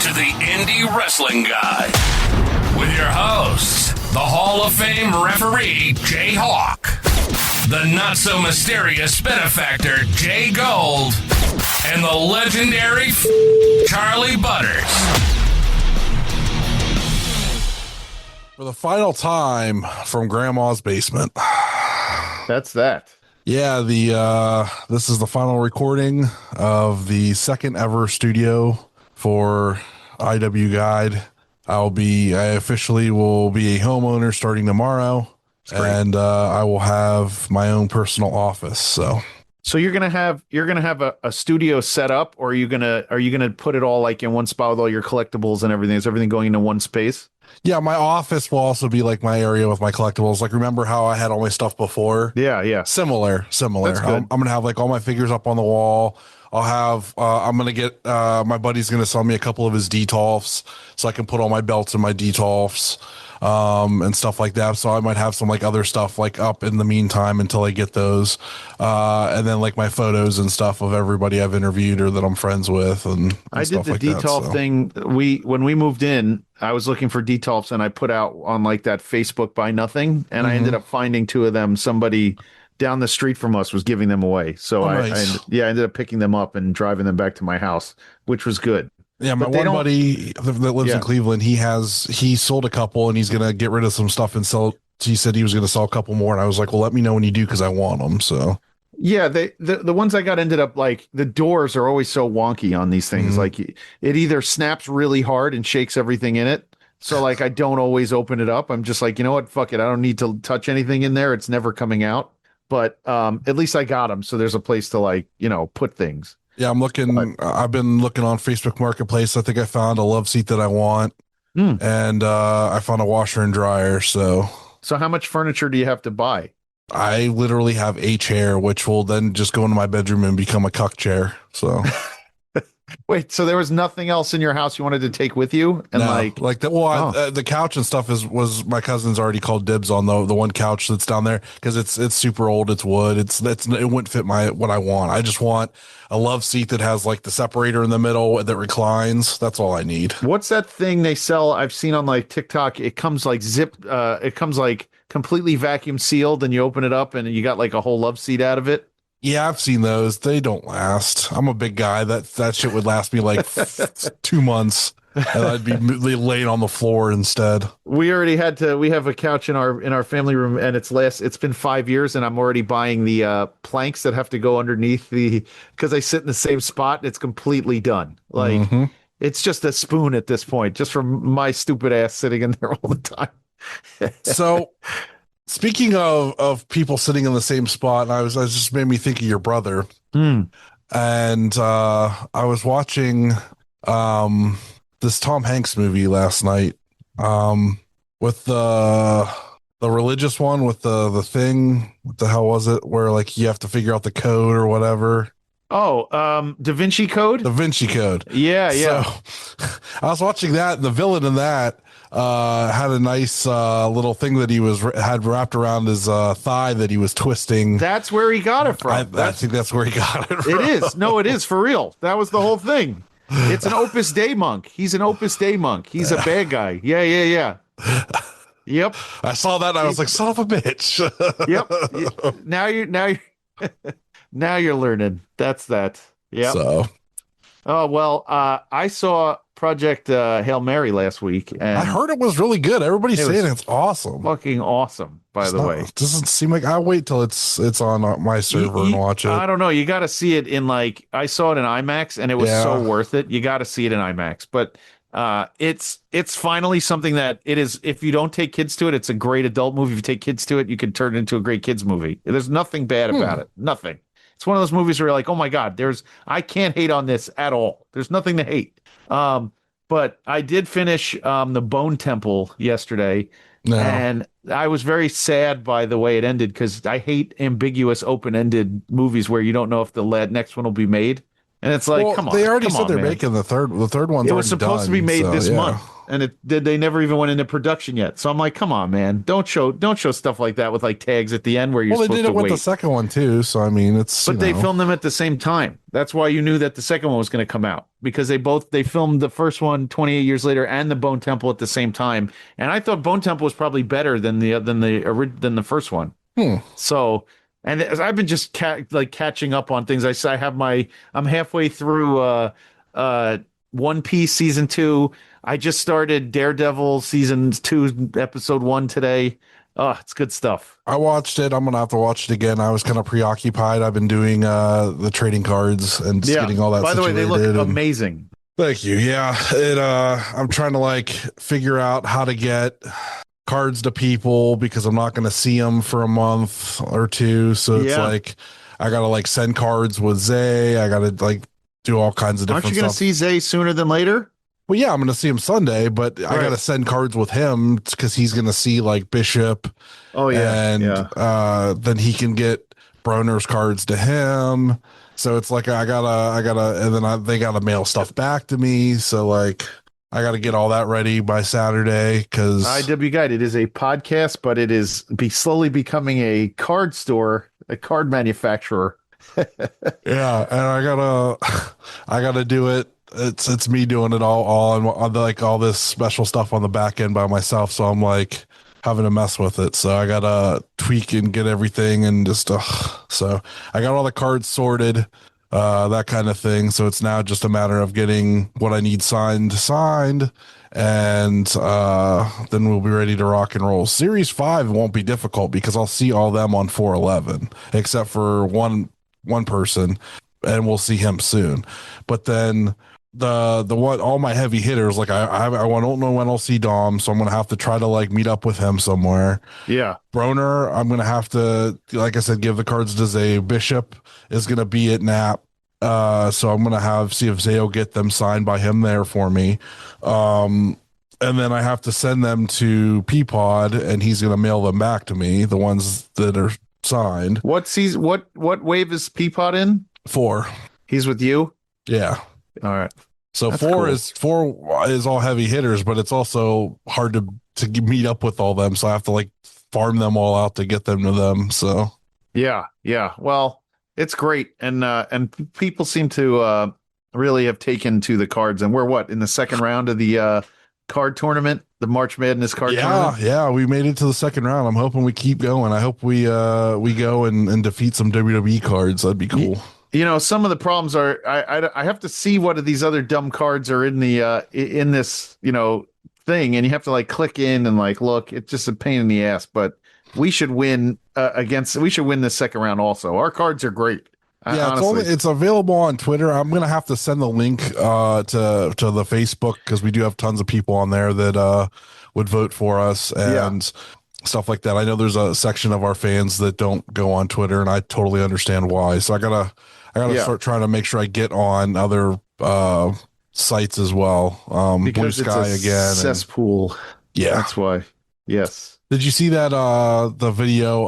to the Indie Wrestling Guide with your hosts, the Hall of Fame referee, Jay Hawk, the not-so-mysterious benefactor, JGold, and the legendary Charly Butters. For the final time from Grandma's basement. That's that. Yeah, this is the final recording of the second ever studio for IWGuide. I officially will be a homeowner starting tomorrow, and I will have my own personal office. So you're gonna have a studio set up, or are you gonna put it all like in one spot with all your collectibles and everything? Is everything going into one space? Yeah, my office will also be like my area with my collectibles. Like, remember how I had all my stuff before? Yeah. Similar. I'm gonna have like all my figures up on the wall. I'll have I'm gonna get my buddy's gonna sell me a couple of his detolfs so I can put all my belts in my detolfs and stuff like that. So I might have some like other stuff like up in the meantime until I get those. And then like my photos and stuff of everybody I've interviewed or that I'm friends with. And I did the like detolf thing. When we moved in, I was looking for detolfs and I put out on like that Facebook Buy Nothing, and I ended up finding two of them. Somebody down the street from us was giving them away. So I ended up picking them up and driving them back to my house, which was good. Yeah, my one buddy that lives in Cleveland, he sold a couple and he's going to get rid of some stuff and sell. He said he was going to sell a couple more. And I was like, well, let me know when you do, because I want them. So yeah, the ones I got ended up like the doors are always so wonky on these things. Like it either snaps really hard and shakes everything in it. So like I don't always open it up. I'm just like, you know what? Fuck it. I don't need to touch anything in there. It's never coming out. But at least I got them. So there's a place to like, put things. Yeah, I've been looking on Facebook Marketplace. I think I found a love seat that I want. And I found a washer and dryer. So how much furniture do you have to buy? I literally have a chair, which will then just go into my bedroom and become a cuck chair. So wait, so there was nothing else in your house you wanted to take with you? And the couch and stuff was my cousin's already called dibs on the one couch that's down there, because it's super old. It's wood. It wouldn't fit what I want. I just want a love seat that has like the separator in the middle that reclines. That's all I need. What's that thing they sell? I've seen on like TikTok. It comes like it comes like completely vacuum sealed, and you open it up and you got like a whole love seat out of it. Yeah, I've seen those. They don't last. I'm a big guy. That shit would last me like 2 months, and I'd be laying on the floor instead. We have a couch in our family room, and it's been 5 years, and I'm already buying the planks that have to go underneath because I sit in the same spot, and it's completely done. Like it's just a spoon at this point, just from my stupid ass sitting in there all the time. So speaking of people sitting in the same spot, I just made me think of your brother. And I was watching this Tom Hanks movie last night with the religious one with the thing. What the hell was it? Where like you have to figure out the code or whatever. Oh, Da Vinci Code? Da Vinci Code. Yeah. So I was watching that, and the villain in that had a nice little thing that he had wrapped around his thigh that he was twisting. That's where he got it from. I think that's where he got it from. It is. No, it is for real. That was the whole thing. It's an Opus Dei monk. He's an Opus Dei monk. He's a bad guy. Yeah. Yep. I saw that and I was like, son of a bitch. Yep. Now you're learning. That's that. Yeah. So. Oh, well, I saw Project Hail Mary last week, and I heard it was really good. Everybody's saying it's awesome. Fucking awesome, by the way. It doesn't seem like I'll wait till it's on my server and watch it. I don't know. You got to see it in I saw it in IMAX, and it was so worth it. You got to see it in IMAX. But it's finally something that it is. If you don't take kids to it, it's a great adult movie. If you take kids to it, you can turn it into a great kids movie. There's nothing bad about it. Nothing. It's one of those movies where you're like, oh my God, I can't hate on this at all. There's nothing to hate. But I did finish the Bone Temple yesterday, and I was very sad by the way it ended, because I hate ambiguous open-ended movies where you don't know if the next one will be made. And it's like, come on. They already said they're making the third one. It was supposed to be made this month. and they never even went into production yet. So I'm like, come on, man, don't show stuff like that with like tags at the end where you're Well, they supposed did it to with wait. the second one too, so I mean, But they filmed them at the same time. That's why you knew that the second one was going to come out, because they filmed the first one 28 years later and the Bone Temple at the same time. And I thought Bone Temple was probably better than the first one. So, and I've been just catching up on things. I'm halfway through One Piece season 2. I just started Daredevil season 2 episode 1 today. Oh, it's good stuff. I watched it. I'm gonna have to watch it again. I was kind of preoccupied. I've been doing the trading cards and just getting all that. By the way, they look amazing. Thank you. Yeah, I'm trying to like figure out how to get cards to people because I'm not going to see them for a month or two. So it's like I gotta like send cards with Zay. I gotta like do all kinds of different stuff. Aren't you going to see Zay sooner than later? Well, yeah, I'm going to see him Sunday, but I got to send cards with him because he's going to see like Bishop. Oh yeah, and then he can get Broner's cards to him. So it's like I gotta, and then they gotta mail stuff back to me. So like I gotta get all that ready by Saturday because IWGuide. It is a podcast, but it is slowly becoming a card store, a card manufacturer. Yeah, and I gotta do it. It's me doing it all on like all this special stuff on the back end by myself. So I'm like having to mess with it. So I gotta tweak and get everything and just so I got all the cards sorted, that kind of thing. So it's now just a matter of getting what I need signed, and then we'll be ready to rock and roll. Series 5 won't be difficult because I'll see all them on 411, except for one person, and we'll see him soon. But then the one, all my heavy hitters, like I don't know when I'll see Dom, so I'm gonna have to try to like meet up with him somewhere. Yeah, Broner, I'm gonna have to, like I said, give the cards to Zay. Bishop is gonna be at Nap, so I'm gonna see if Zay will get them signed by him there for me. And then I have to send them to Peapod, and he's gonna mail them back to me, the ones that are signed. What wave is Peapod in? 4. He's with you? Yeah. All right. So That's four is all heavy hitters, but it's also hard to meet up with all them. So I have to like farm them all out to get them to them. So yeah. Well, it's great, and people seem to really have taken to the cards, and we're in the second round of the card tournament, the March Madness card tournament. Yeah, we made it to the second round. I'm hoping we keep going. I hope we go and defeat some WWE cards. That'd be cool. You know, some of the problems are I have to see what of these other dumb cards are in the in this, thing, and you have to like click in and like look. It's just a pain in the ass, but we should win this second round also. Our cards are great. Yeah, it's available on Twitter. I'm gonna have to send the link to the Facebook because we do have tons of people on there that would vote for us and stuff like that. I know there's a section of our fans that don't go on Twitter, and I totally understand why. So I gotta start trying to make sure I get on other sites as well. Because Blue Sky it's a again, cesspool. That's why. Yes. Did you see that the video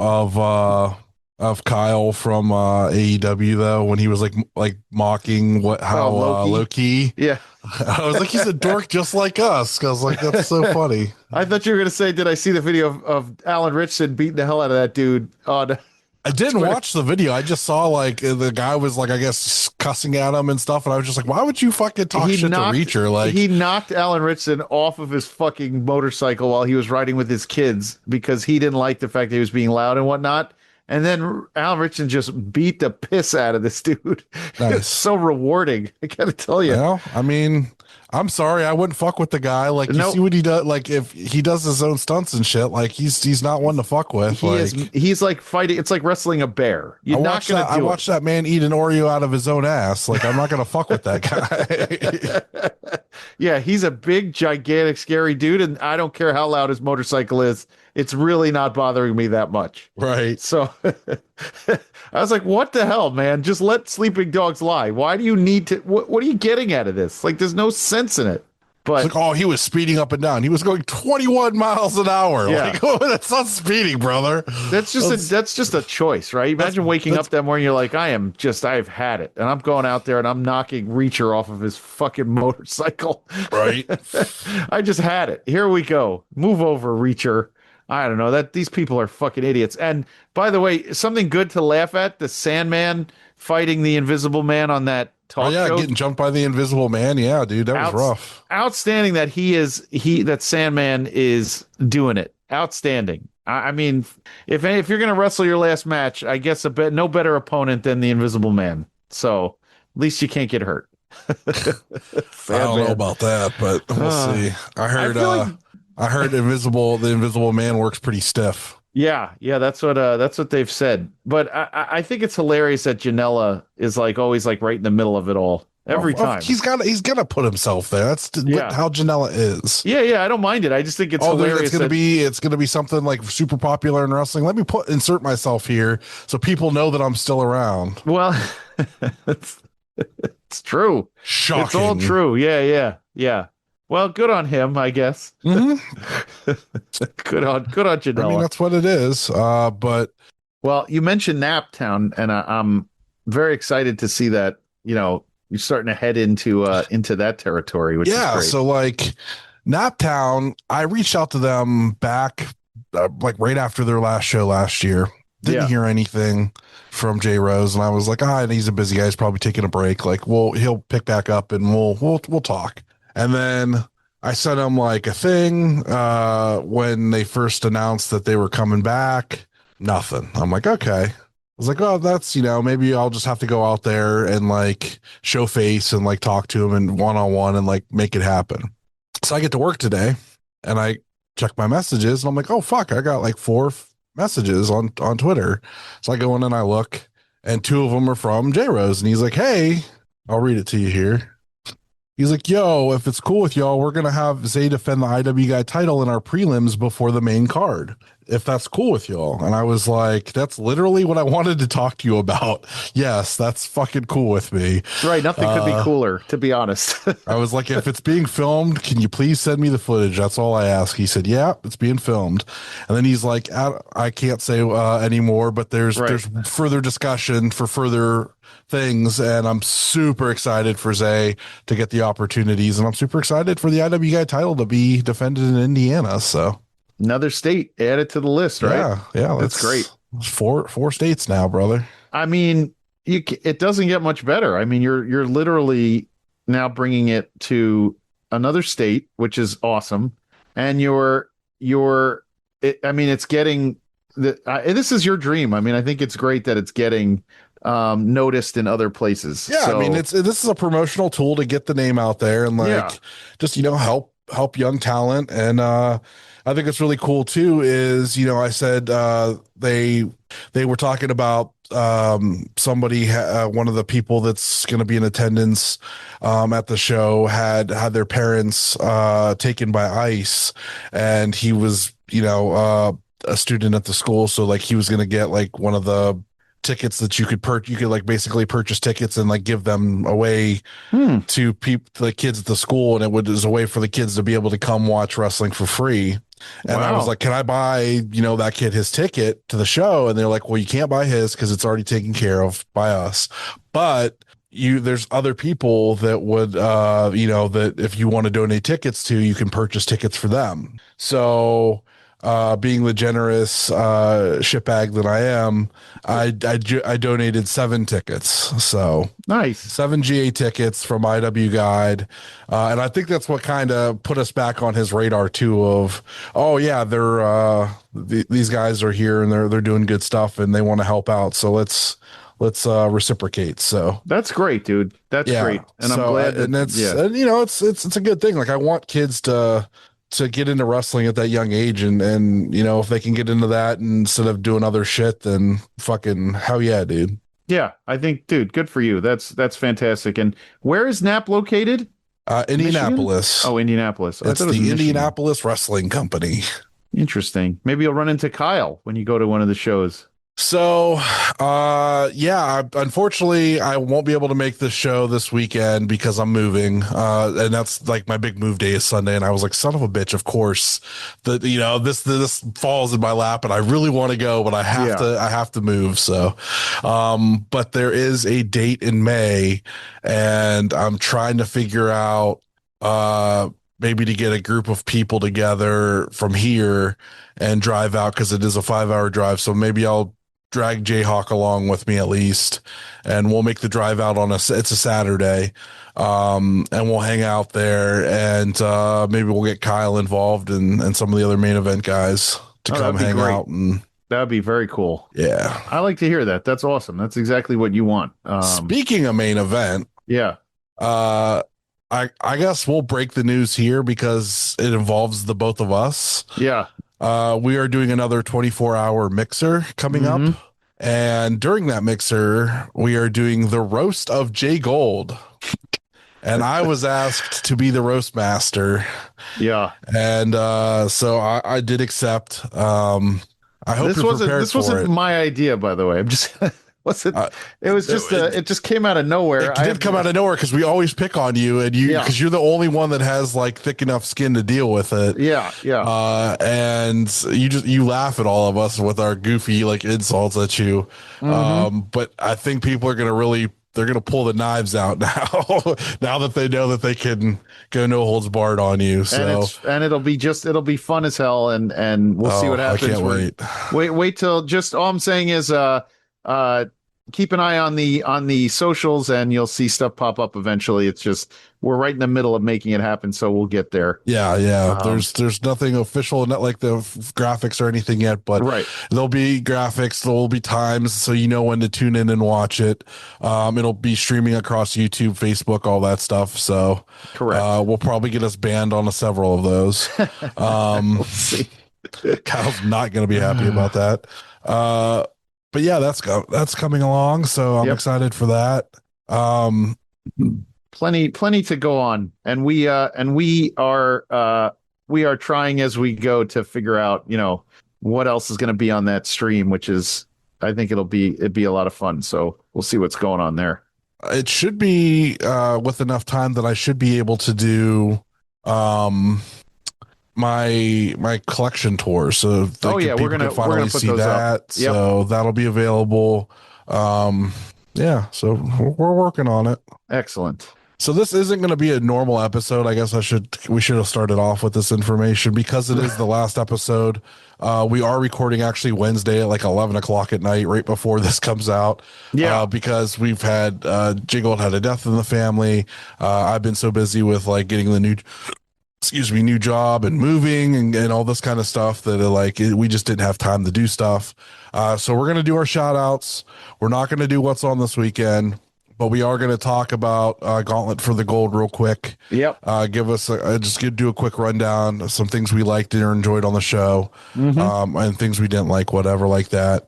of Kyle from AEW though, when he was like mocking how Low-Ki? Yeah. I was like, he's a dork just like us. I was like, that's so funny. I thought you were gonna say, did I see the video of Alan Richardson beating the hell out of that dude on I didn't watch the video. I just saw like the guy was like, I guess, cussing at him and stuff, and I was just like, why would you fucking talk shit to Reacher? Like, he knocked Alan Richardson off of his fucking motorcycle while he was riding with his kids because he didn't like the fact that he was being loud and whatnot. And then Alan Richardson just beat the piss out of this dude. Nice. It's so rewarding. I gotta tell you. Well, I mean, I'm sorry, I wouldn't fuck with the guy. Like, you see what he does. Like, if he does his own stunts and shit, like he's not one to fuck with. He's like fighting. It's like wrestling a bear. You're not gonna. I watched that man eat an Oreo out of his own ass. Like, I'm not gonna fuck with that guy. Yeah, he's a big, gigantic, scary dude, and I don't care how loud his motorcycle is. It's really not bothering me that much. Right. So I was like, what the hell, man? Just let sleeping dogs lie. Why do you need to? What are you getting out of this? Like, there's no sense in it. But it's like, oh, he was speeding up and down. He was going 21 miles an hour. Yeah. Like, oh, that's not speeding, brother. that's just a choice, right? Imagine waking up that morning, you're like, I've had it. And I'm going out there and I'm knocking Reacher off of his fucking motorcycle. Right. I just had it. Here we go. Move over, Reacher. I don't know that these people are fucking idiots. And by the way, something good to laugh at, the Sandman fighting the Invisible Man on that talk show. Getting jumped by the Invisible Man. Yeah, dude, that was rough. Outstanding that that Sandman is doing it. Outstanding. I mean, if you're gonna wrestle your last match, I guess no better opponent than the Invisible Man. So at least you can't get hurt. I don't know about that, but we'll see. I heard the Invisible Man works pretty stiff. Yeah, that's what they've said. But I think it's hilarious that Janela is like always like right in the middle of it all every time. He's gonna put himself there. That's how Janela is. Yeah, I don't mind it. I just think it's hilarious. It's gonna be something like super popular in wrestling. Let me insert myself here so people know that I'm still around. Well, it's true. Shocking. It's all true. Yeah. Well, good on him, I guess. Mm-hmm. good on Janela. I mean, that's what it is. But you mentioned Naptown, and I'm very excited to see that. You're starting to head into that territory, which is great. So like Naptown, I reached out to them back like right after their last show last year. Didn't hear anything from J Rose, and I was like, he's a busy guy. He's probably taking a break. Like, he'll pick back up, and we'll talk. And then I sent him like a thing when they first announced that they were coming back. Nothing. I'm like, okay. I was like, oh, that's, maybe I'll just have to go out there and like show face and like talk to him and one-on-one and like make it happen. So I get to work today and I check my messages and I'm like, oh, fuck, I got like 4 messages on Twitter. So I go in and I look and 2 of them are from J Rose. And he's like, hey, I'll read it to you here. He's like, yo, if it's cool with y'all, we're going to have Zay defend the IWGuide title in our prelims before the main card, if that's cool with y'all. And I was like, that's literally what I wanted to talk to you about. Yes, that's fucking cool with me. Right. Nothing could be cooler, to be honest. I was like, if it's being filmed, can you please send me the footage? That's all I ask. He said, yeah, it's being filmed. And then he's like, I can't say anymore, but there's further discussion for further things, and I'm super excited for Zay to get the opportunities, and I'm super excited for the IWGuide title to be defended in Indiana. So another state added to the list, right? Yeah, that's great. 4 states now, brother. I mean, it doesn't get much better. I mean, you're literally now bringing it to another state, which is awesome, and it's getting this is your dream. I mean, I think it's great that it's getting noticed in other places. Yeah, so, I mean, this is a promotional tool to get the name out there and just help young talent. And I think it's really cool too is I said they were talking about somebody one of the people that's going to be in attendance at the show had their parents taken by ICE, and he was a student at the school, so like he was going to get like one of the tickets that you could like basically purchase tickets and like give them away to the kids at the school, and it was a way for the kids to be able to come watch wrestling for free. And I was like, can I buy that kid his ticket to the show? And they're like, well, you can't buy his because it's already taken care of by us, but there's other people that would that if you want to donate tickets to, you can purchase tickets for them. So being the generous shitbag that I am, I donated 7 tickets. So nice. 7 GA tickets from IWGuide. And I think that's what kind of put us back on his radar too of, oh yeah, they're these guys are here and they're doing good stuff and they want to help out. So let's reciprocate. So that's great, dude. That's great. And I'm glad that, it's a good thing. Like I want kids to get into wrestling at that young age, and if they can get into that instead of doing other shit, then fucking hell yeah, dude. Yeah, I think, dude, good for you. That's fantastic. And where is NAP located? Indianapolis. Michigan? Oh, Indianapolis. It's the Indianapolis Wrestling Company. Interesting. Maybe you'll run into Kyle when you go to one of the shows. So, yeah, unfortunately, I won't be able to make this show this weekend because I'm moving. And that's like my big move day is Sunday. And I was like, son of a bitch, of course, that, this falls in my lap and I really want to go, but I have to move. So, but there is a date in May and I'm trying to figure out, maybe to get a group of people together from here and drive out because it is a 5-hour drive. So maybe I'll drag Jayhawk along with me at least, and we'll make the drive out it's a Saturday. And we'll hang out there and maybe we'll get Kyle involved and some of the other main event guys to come hang out. And that'd be very cool. Yeah. I like to hear that. That's awesome. That's exactly what you want. Speaking of main event. Yeah. I guess we'll break the news here because it involves the both of us. Yeah. We are doing another 24-hour mixer coming up. And during that mixer, we are doing the roast of JGold. And I was asked to be the roast master. Yeah. And so I did accept. I hope this wasn't my idea, by the way. I'm just it was just it just came out of nowhere. It did come out of nowhere because we always pick on you and because you're the only one that has like thick enough skin to deal with it. Yeah. And you laugh at all of us with our goofy like insults at you. But I think people are they're gonna pull the knives out now that they know that they can go no holds barred on you. So and it'll be fun as hell and we'll see what happens. I can't wait till just all I'm saying is keep an eye on the socials and you'll see stuff pop up eventually. It's just we're right in the middle of making it happen, so we'll get there. Yeah. There's nothing official, not like the graphics or anything yet, but there'll be graphics, there'll be times, so you know when to tune in and watch it. It'll be streaming across YouTube, Facebook, all that stuff. So correct. We'll probably get us banned on several of those. We'll see. Kyle's not going to be happy about that. But yeah, that's coming along, so I'm excited for that. Plenty to go on, and we are trying as we go to figure out what else is going to be on that stream, which is I think it'd be a lot of fun. So we'll see what's going on there. It should be with enough time that I should be able to do my collection tour, so we're gonna finally see that. So that'll be available. So we're working on it. Excellent. So this isn't going to be a normal episode. I guess we should have started off with this information because it is the last episode. We are recording actually Wednesday at like 11 o'clock at night, right before this comes out. Yeah. Because we've had JGold had a death in the family. I've been so busy with like getting the new job and moving and all this kind of stuff that we just didn't have time to do stuff. So we're going to do our shout outs. We're not going to do what's on this weekend, but we are going to talk about Gauntlet for the Gold real quick. Yep. Do a quick rundown of some things we liked or enjoyed on the show, and things we didn't like, whatever like that.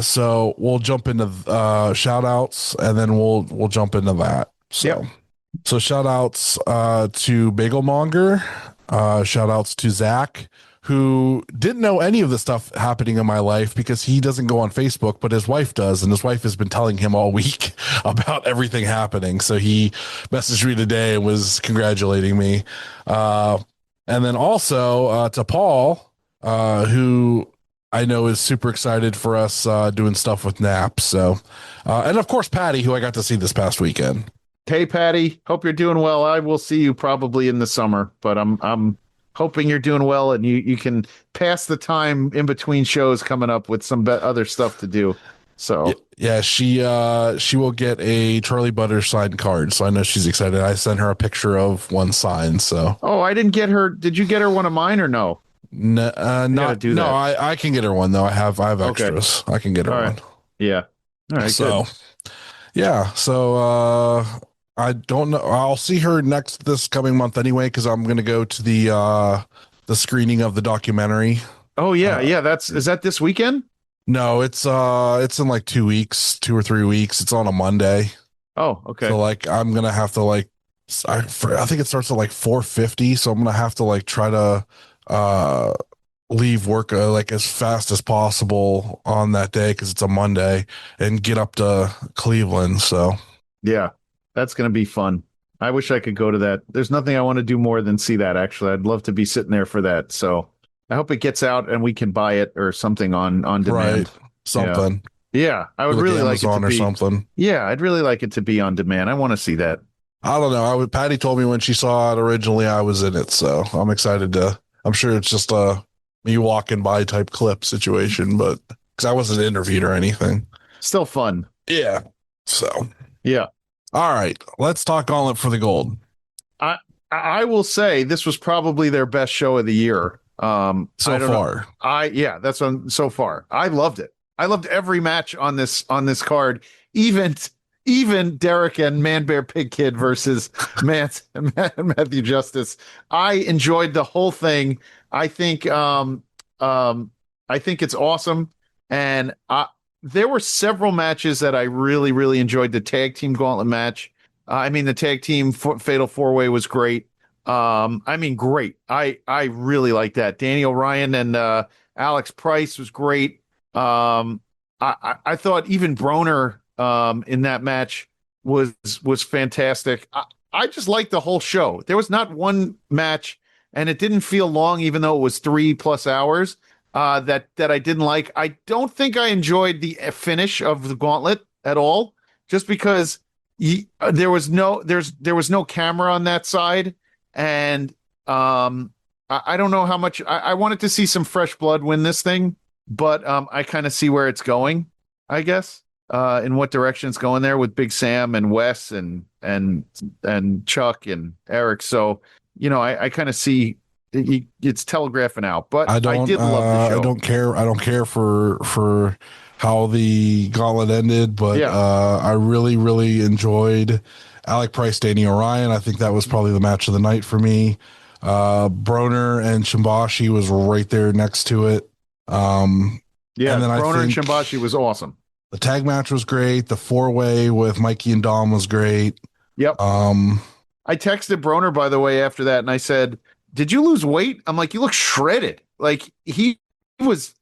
So we'll jump into shout outs and then we'll jump into that. So shout outs to Bagelmonger, shout outs to Zach, who didn't know any of the stuff happening in my life because he doesn't go on Facebook, but his wife does. And his wife has been telling him all week about everything happening. So he messaged me today and was congratulating me. And then also to Paul, who I know is super excited for us doing stuff with Nap. So, and of course, Patty, who I got to see this past weekend. Hey, Patty, hope you're doing well. I will see you probably in the summer, but I'm hoping you're doing well and you can pass the time in between shows coming up with some other stuff to do. So yeah, she will get a Charly Butters signed card. So I know she's excited. I sent her a picture of one signed. So I didn't get her. Did you get her one of mine or no? No, I can get her one though. I have extras. I can get her one. Yeah. All right. So good. Yeah. So I don't know. I'll see her this coming month anyway, because I'm going to go to the screening of the documentary. Oh yeah, is that this weekend? No, it's in like 2 weeks, 2 or 3 weeks. It's on a Monday. Oh, okay. So I'm gonna have to I think it starts at like 4:50, so I'm gonna have to try to leave work like as fast as possible on that day because it's a Monday and get up to Cleveland. So Yeah, that's going to be fun. I wish I could go to that. There's nothing I want to do more than see that, actually. I'd love to be sitting there for that. So I hope it gets out and we can buy it or something on demand. right, something. Yeah, I would really like it to or be something. Yeah, I'd really like it to be on demand. I want to see that. I don't know. Patty told me when she saw it originally, I was in it, so I'm excited to. I'm sure it's just a me walking by type clip situation, but because I wasn't interviewed or anything. Still fun. Yeah. So Yeah. all right, let's talk Gauntlet for the Gold. I will say this was probably their best show of the year. So far. That's on so far. I loved it. I loved every match on this card, even Derek and Man Bear Pig Kid versus Matthew Justice. I enjoyed the whole thing. I think it's awesome, and there were several matches that I really, really enjoyed. The tag team gauntlet match. The tag team fatal 4-way was great. Great. I really like that. Danny O'Ryan and Alex Price was great. I thought even Broner in that match was fantastic. I just liked the whole show. There was not one match, and it didn't feel long, even though it was 3+ hours. That I didn't like. I don't think I enjoyed the finish of the gauntlet at all, just because there was no camera on that side, and I don't know how much I wanted to see some fresh blood win this thing, but I kind of see where it's going, I guess, in what direction it's going there with Big Sam and Wes and Chuck and Eric. So I kind of see. It's telegraphing out, but I did love the show. I don't care for how the gauntlet ended, but I really, really enjoyed Alec Price, Danny O'Ryan. I think that was probably the match of the night for me. Broner and Shimbashi was right there next to it. And then Broner and Shimbashi was awesome. The tag match was great. The 4-way with Mikey and Dom was great. Yep. I texted Broner, by the way, after that, and I said, "Did you lose weight?" I'm like, "You look shredded." Like he looks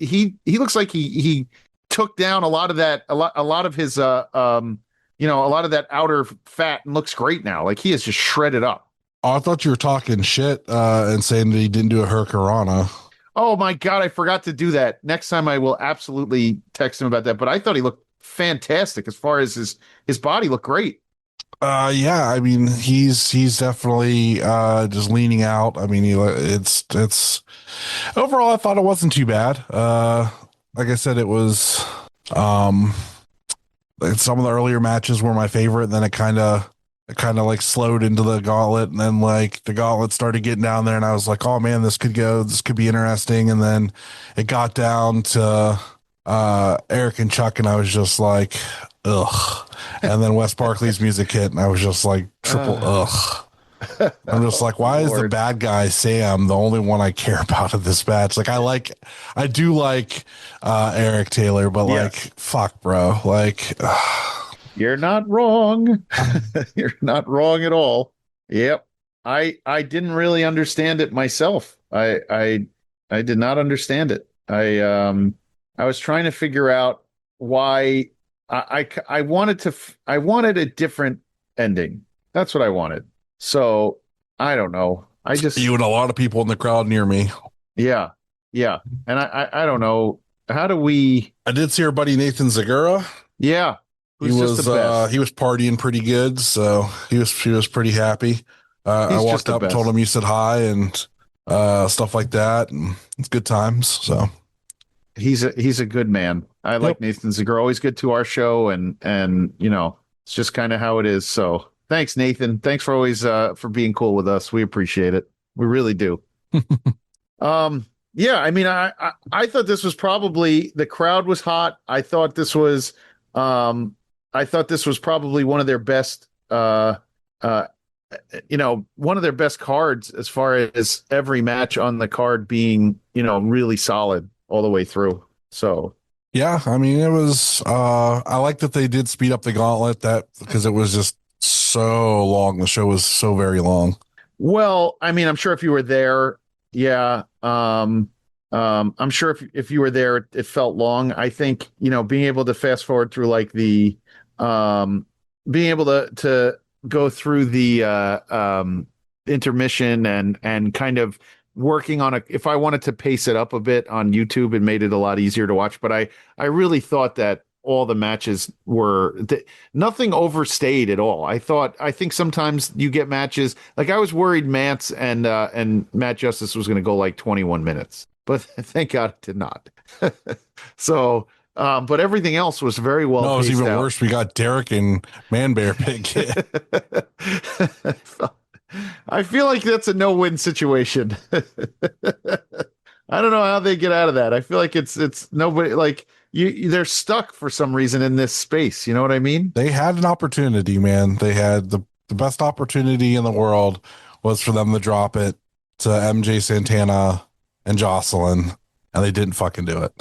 like he took down a lot of that, a lot of his a lot of that outer fat, and looks great now. Like he is just shredded up. Oh, I thought you were talking shit and saying that he didn't do a Hurricanrana. Oh my God, I forgot to do that. Next time I will absolutely text him about that. But I thought he looked fantastic as far as his body looked great. He's definitely just leaning out. It's overall I thought it wasn't too bad. Like I said, it was some of the earlier matches were my favorite, and then it kind of like slowed into the gauntlet, and then like the gauntlet started getting down there, and I was like, oh man, this could be interesting. And then it got down to Eric and Chuck, and I was just like, ugh. And then Wes Barkley's music hit, and I was just like, triple ugh. I'm just like, why is the bad guy Sam the only one I care about in this match? Like, I do like Eric Taylor, but like, fuck, bro. Like, you're not wrong. You're not wrong at all. Yep. I didn't really understand it myself. I did not understand it. I was trying to figure out why I wanted a different ending. That's what I wanted. So I don't know. You and a lot of people in the crowd near me. Yeah. And I don't know. How do we? I did see our buddy Nathan Zagura. Yeah. He was partying pretty good, so he was pretty happy. I walked up and told him you said hi and stuff like that, and it's good times. So he's a good man. I like Nathan Zagura. Always good to our show, and it's just kind of how it is. So thanks, Nathan. Thanks for always for being cool with us. We appreciate it. We really do. Yeah, I thought this was probably, the crowd was hot. I thought this was probably one of their best one of their best cards, as far as every match on the card being, really solid all the way through. So yeah, it was I like that they did speed up the gauntlet, because it was just so long. The show was so very long. Well, I'm sure if you were there, yeah. I'm sure if you were there, it felt long. I think, being able to fast forward through like the, being able to go through the intermission and kind of working on if I wanted to pace it up a bit on YouTube, it made it a lot easier to watch. But I really thought that all the matches were nothing overstayed at all. I think sometimes you get matches like I was worried Mance and Matt Justice was going to go like 21 minutes, but thank God it did not. So, but everything else was very well. No, it was even worse. We got Derek and Man Bear Pig. I feel like that's a no-win situation. I don't know how they get out of that. I feel like it's nobody like. They're stuck for some reason in this space. You know what I mean? They had an opportunity, man. They had the best opportunity in the world was for them to drop it to MJ Santana and Jocelyn, and they didn't fucking do it.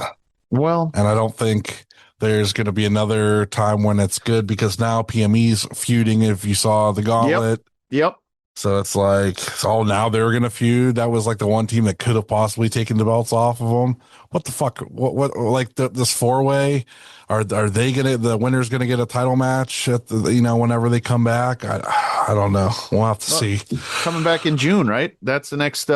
Well, and I don't think there's going to be another time when it's good because now PME's feuding. If you saw the Gauntlet. Yep. So it's like, now they're going to feud. That was like the one team that could have possibly taken the belts off of them. What the fuck? What like this 4-way? Are they the winner's going to get a title match at whenever they come back? I don't know. We'll have to see. Coming back in June, right? That's the next,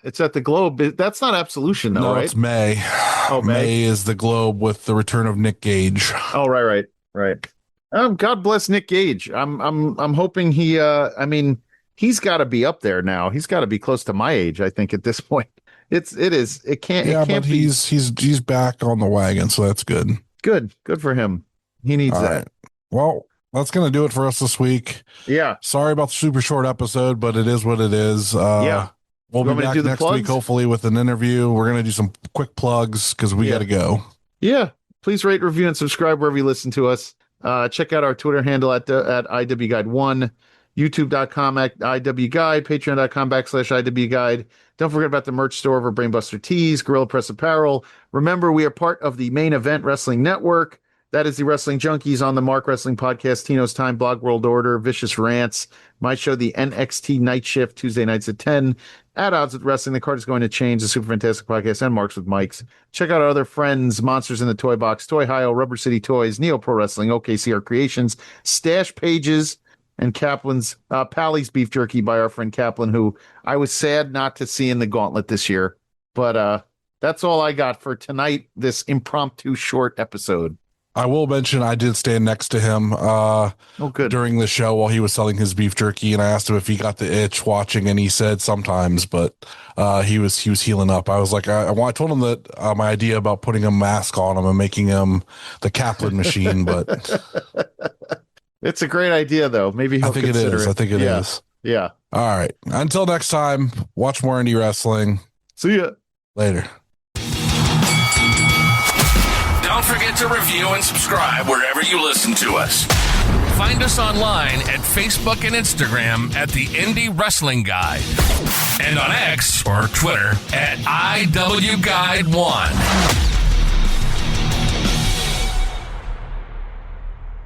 it's at the Globe. That's not Absolution though, no, right? It's May. Oh, May is the Globe with the return of Nick Gage. Oh, right. God bless Nick Gage. I'm hoping he, he's got to be up there now. He's got to be close to my age, I think, at this point. It can't. Yeah, it can't but he's back on the wagon, so that's good. Good for him. He needs that. Right. Well, that's gonna do it for us this week. Yeah. Sorry about the super short episode, but it is what it is. Yeah. We'll be back next week, hopefully, with an interview. We're gonna do some quick plugs because we got to go. Yeah. Please rate, review, and subscribe wherever you listen to us. Check out our Twitter handle at IWGuide1. YouTube.com at IWGuide, Patreon.com/IWGuide. Don't forget about the merch store over Brainbuster Tees, Gorilla Press Apparel. Remember, we are part of the Main Event Wrestling Network. That is the Wrestling Junkies on the Mark Wrestling Podcast, Tino's Time, Blog World Order, Vicious Rants, my show, the NXT Night Shift, Tuesday nights at 10. At Odds with Wrestling, the card is going to change, the Super Fantastic Podcast, and Marks with Mikes. Check out our other friends, Monsters in the Toy Box, Toy Hio, Rubber City Toys, Neo Pro Wrestling, OKCR Creations, Stash Pages, and Kaplan's Pally's Beef Jerky by our friend Kaplan, who I was sad not to see in the Gauntlet this year. But that's all I got for tonight, this impromptu short episode. I will mention I did stand next to him during the show while he was selling his beef jerky, and I asked him if he got the itch watching, and he said sometimes, but he was healing up. I was like, I told him that my idea about putting a mask on him and making him the Kaplan machine, but it's a great idea, though. Maybe he'll consider it. I think it is. Yeah. All right. Until next time, watch more indie wrestling. See ya. Later. Don't forget to review and subscribe wherever you listen to us. Find us online at Facebook and Instagram at the Indie Wrestling Guide. And on X or Twitter at IWGuide1.